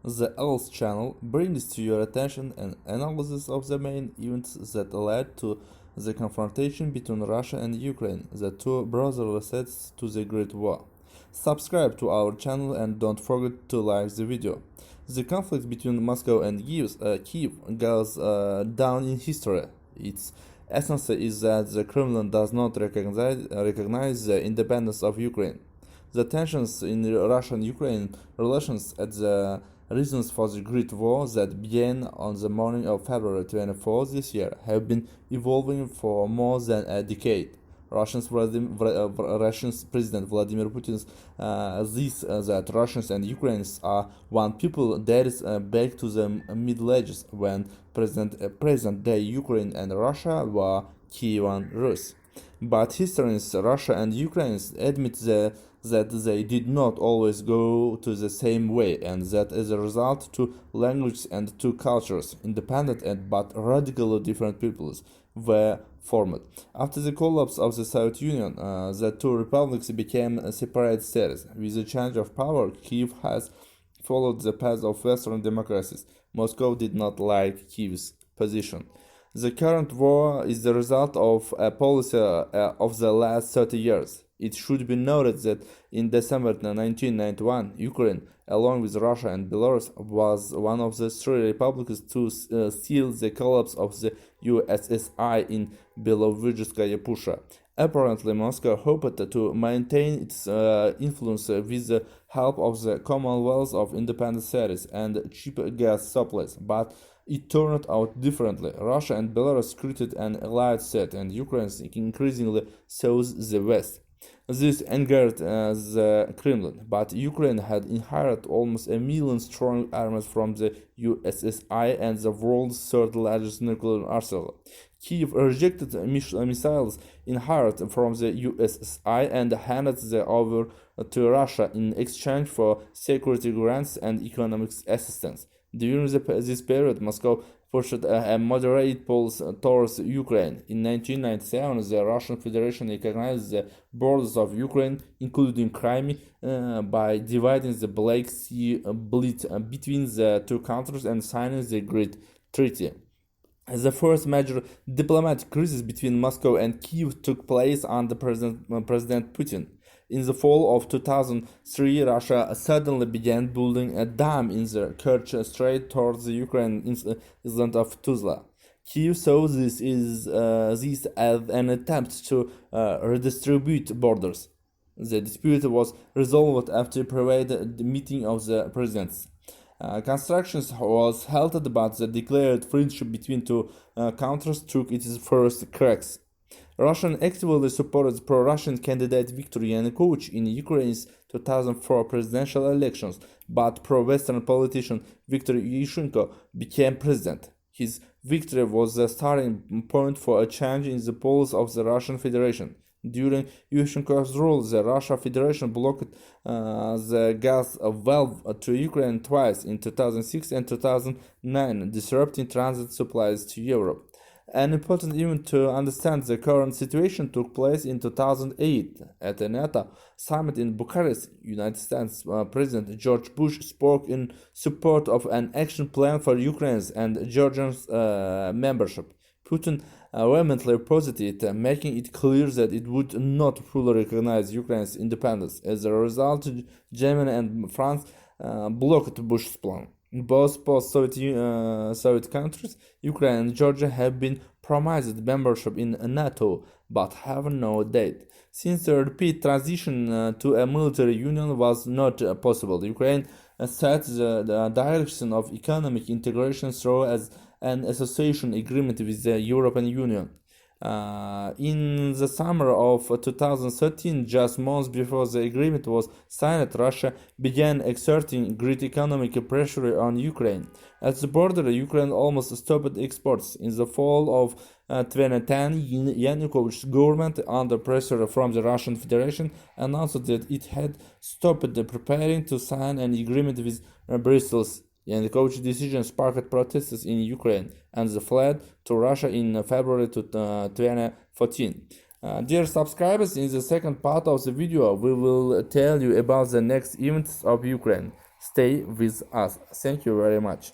The Else channel brings to your attention an analysis of the main events that led to the confrontation between Russia and Ukraine, the two brotherly states to the Great War. Subscribe to our channel and don't forget to like the video. The conflict between Moscow and Kiev goes down in history. Its essence is that the Kremlin does not recognize the independence of Ukraine. The tensions in Russian-Ukraine relations at the reasons for the Great War that began on the morning of February 24 this year have been evolving for more than a decade. Russian President Vladimir Putin's that Russians and Ukrainians are one people dates back to the Middle Ages when present-day Ukraine and Russia were Kievan Rus. But historians, Russia and Ukraine admit that they did not always go to the same way, and that as a result, two languages and two cultures, independent but radically different peoples, were formed. After the collapse of the Soviet Union, the two republics became separate states. With the change of power, Kiev has followed the path of Western democracies. Moscow did not like Kiev's position. The current war is the result of a policy of the last 30 years. It should be noted that in December 1991, Ukraine, along with Russia and Belarus, was one of the three republics to seal the collapse of the USSR in Belovezhskaya Pusha. Apparently, Moscow hoped to maintain its influence with the help of the Commonwealth of Independent States and cheap gas supplies, but it turned out differently. Russia and Belarus created an allied state, and Ukraine increasingly sought the West. This angered the Kremlin, but Ukraine had inherited almost 1 million strong armies from the USSR and the world's third largest nuclear arsenal. Kiev rejected missiles inherited from the USSR and handed them over to Russia in exchange for security grants and economic assistance. During this period, Moscow pushed a moderate policy towards Ukraine. In 1997, the Russian Federation recognized the borders of Ukraine, including Crimea, by dividing the Black Sea between the two countries and signing the Great Treaty. The first major diplomatic crisis between Moscow and Kiev took place under President Putin. In the fall of 2003, Russia suddenly began building a dam in the Kerch Strait towards the Ukraine island of Tuzla. Kiev saw this as an attempt to redistribute borders. The dispute was resolved after a private meeting of the presidents. Construction was halted, but the declared friendship between two countries took its first cracks. Russia actively supported pro-Russian candidate Viktor Yanukovych in Ukraine's 2004 presidential elections, but pro-Western politician Viktor Yushchenko became president. His victory was the starting point for a change in the policy of the Russian Federation. During Yushchenko's rule, the Russian Federation blocked the gas valve to Ukraine twice in 2006 and 2009, disrupting transit supplies to Europe. An important event to understand the current situation took place in 2008 at a NATO summit in Bucharest. United States President George Bush spoke in support of an action plan for Ukraine's and Georgia's membership. Putin vehemently opposed it, making it clear that it would not fully recognize Ukraine's independence. As a result, Germany and France blocked Bush's plan. In both post-Soviet countries, Ukraine and Georgia have been promised membership in NATO, but have no date. Since the repeat transition to a military union was not possible, Ukraine set the direction of economic integration through as an association agreement with the European Union. In the summer of 2013, just months before the agreement was signed, Russia began exerting great economic pressure on Ukraine. At the border, Ukraine almost stopped exports. In the fall of 2010, Yanukovych's government, under pressure from the Russian Federation, announced that it had stopped preparing to sign an agreement with Brussels. Yanukovych's decision sparked protests in Ukraine, and they fled to Russia in February 2014. Dear subscribers, in the second part of the video, we will tell you about the next events of Ukraine. Stay with us. Thank you very much.